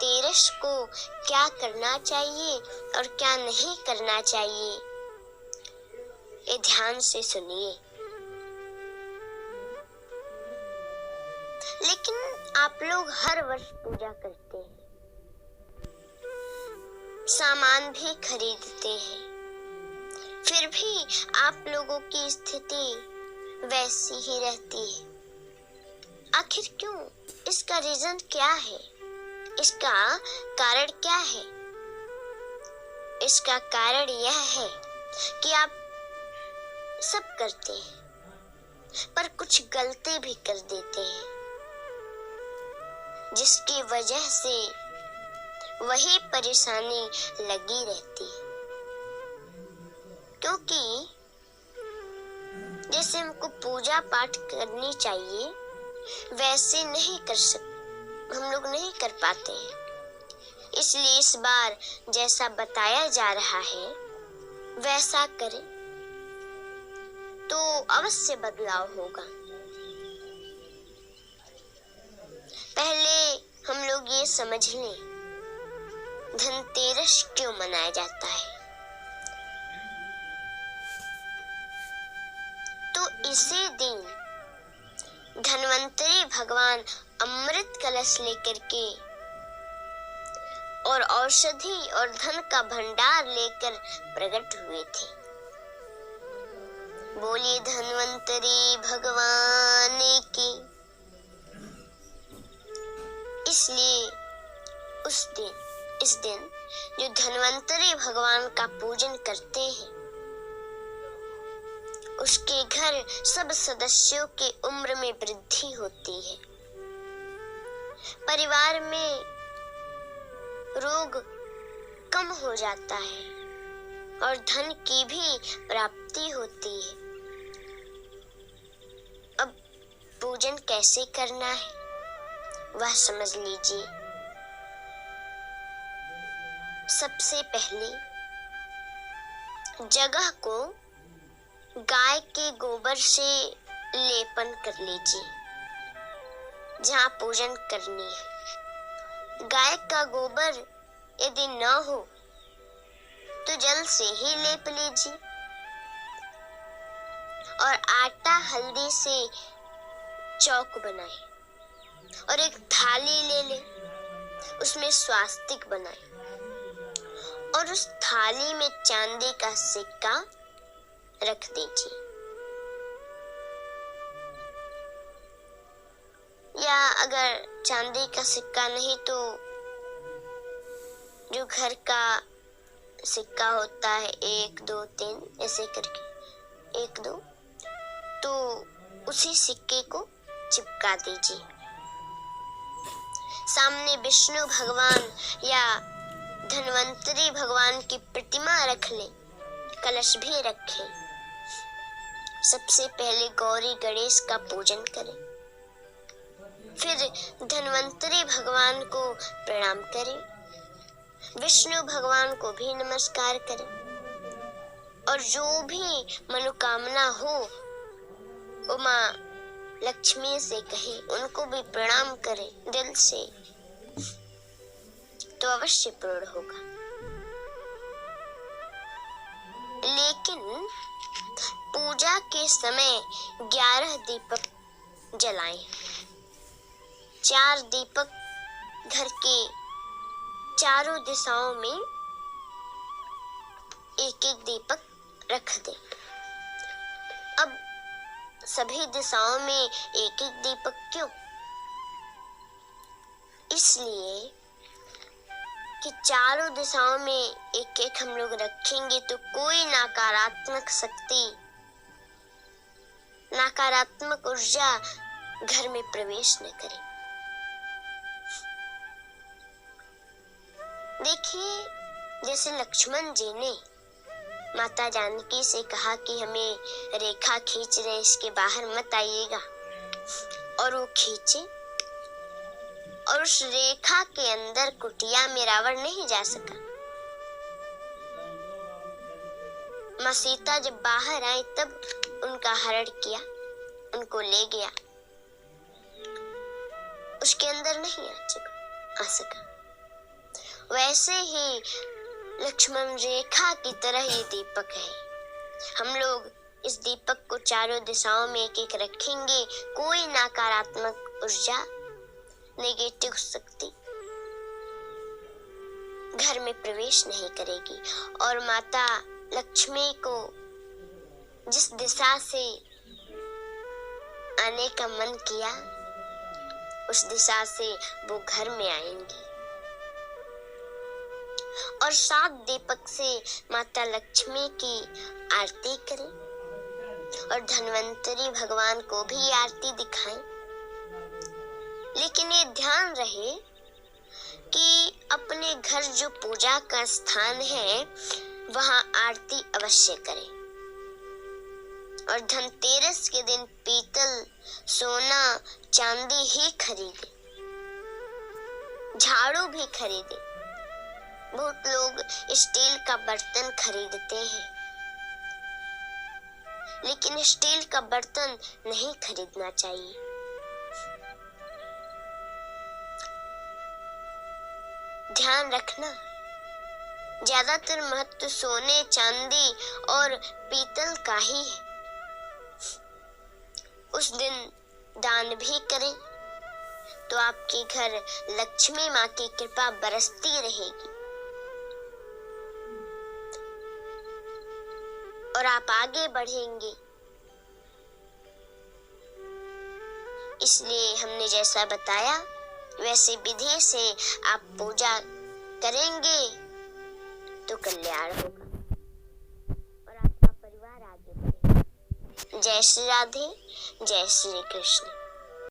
धनतेरस को क्या करना चाहिए और क्या नहीं करना चाहिए, ये ध्यान से सुनिए। लेकिन आप लोग हर वर्ष पूजा करते हैं, सामान भी खरीदते हैं, फिर भी आप लोगों की स्थिति वैसी ही रहती है। आखिर क्यों? इसका रीजन क्या है? इसका कारण क्या है? इसका कारण यह है कि आप सब करते हैं पर कुछ गलती भी कर देते हैं, जिसकी वजह से वही परेशानी लगी रहती है। क्योंकि जैसे हमको पूजा पाठ करनी चाहिए वैसे हम लोग नहीं कर पाते हैं। इसलिए इस बार जैसा बताया जा रहा है वैसा करें तो अवश्य बदलाव होगा। पहले हम लोग ये समझ लें, धनतेरस क्यों मनाया जाता है। तो इसी दिन धन्वंतरी भगवान अमृत कलश लेकर के और औषधि और धन का भंडार लेकर प्रकट हुए थे। बोलिए धन्वंतरी भगवान की। इसलिए इस दिन जो धन्वंतरी भगवान का पूजन करते हैं उसके घर सब सदस्यों के उम्र में वृद्धि होती है, परिवार में रोग कम हो जाता है और धन की भी प्राप्ति होती है। अब पूजन कैसे करना है वह समझ लीजिए। सबसे पहले जगह को गाय के गोबर से लेपन कर लीजिए जहाँ पूजन करनी है। गाय का गोबर यदि न हो तो जल से ही लेप लीजिए और आटा हल्दी से चौक बनाए और एक थाली ले ले, उसमें स्वास्तिक बनाए और उस थाली में चांदी का सिक्का रख दीजिए। या अगर चांदी का सिक्का नहीं तो जो घर का सिक्का होता है 1 2 3 ऐसे करके 1 2, तो उसी सिक्के को चिपका दीजिए। सामने विष्णु भगवान या धन्वंतरी भगवान की प्रतिमा रख लें, कलश भी रखें। सबसे पहले गौरी गणेश का पूजन करें, फिर धन्वंतरी भगवान को प्रणाम करें, विष्णु भगवान को भी नमस्कार करें और जो भी मनोकामना हो उमा लक्ष्मी से कहें, उनको भी प्रणाम करें दिल से, तो अवश्य पूर्ण होगा। लेकिन पूजा के समय 11 दीपक जलाएं। 4 दीपक घर के चारों दिशाओं में एक एक दीपक रख दें। अब सभी दिशाओं में एक एक दीपक क्यों? इसलिए कि चारों दिशाओं में एक एक हम लोग रखेंगे तो कोई नकारात्मक शक्ति, नकारात्मक ऊर्जा घर में प्रवेश न करे। देखिए, जैसे लक्ष्मण जी ने माता जानकी से कहा कि हमें रेखा खींच रहे, इसके बाहर मत आइएगा, और वो खींचे और उस रेखा के अंदर कुटिया में रावण नहीं जा सका। माँ सीता जब बाहर आई तब उनका हरण किया, उनको ले गया, उसके अंदर नहीं आ सका। वैसे ही लक्ष्मण रेखा की तरह ये दीपक है। हम लोग इस दीपक को चारों दिशाओं में एक एक रखेंगे, कोई नकारात्मक ऊर्जा, नेगेटिव शक्ति घर में प्रवेश नहीं करेगी। और माता लक्ष्मी को जिस दिशा से आने का मन किया, उस दिशा से वो घर में आएंगी। और 7 दीपक से माता लक्ष्मी की आरती करें और धन्वंतरी भगवान को भी आरती दिखाएं। लेकिन ये ध्यान रहे कि अपने घर जो पूजा का स्थान है वहां आरती अवश्य करें। और धनतेरस के दिन पीतल, सोना, चांदी ही खरीदें, झाड़ू भी खरीदें। बहुत लोग स्टील का बर्तन खरीदते हैं, लेकिन स्टील का बर्तन नहीं खरीदना चाहिए। ध्यान रखना, ज्यादातर महत्व सोने, चांदी और पीतल का ही है। उस दिन दान भी करें तो आपके घर लक्ष्मी माँ की कृपा बरसती रहेगी और आप आगे बढ़ेंगे। इसलिए हमने जैसा बताया वैसे विधि से आप पूजा करेंगे तो कल्याण होगा और आपका परिवार आगे बढ़ेगा। जय श्री राधे, जय श्री कृष्ण।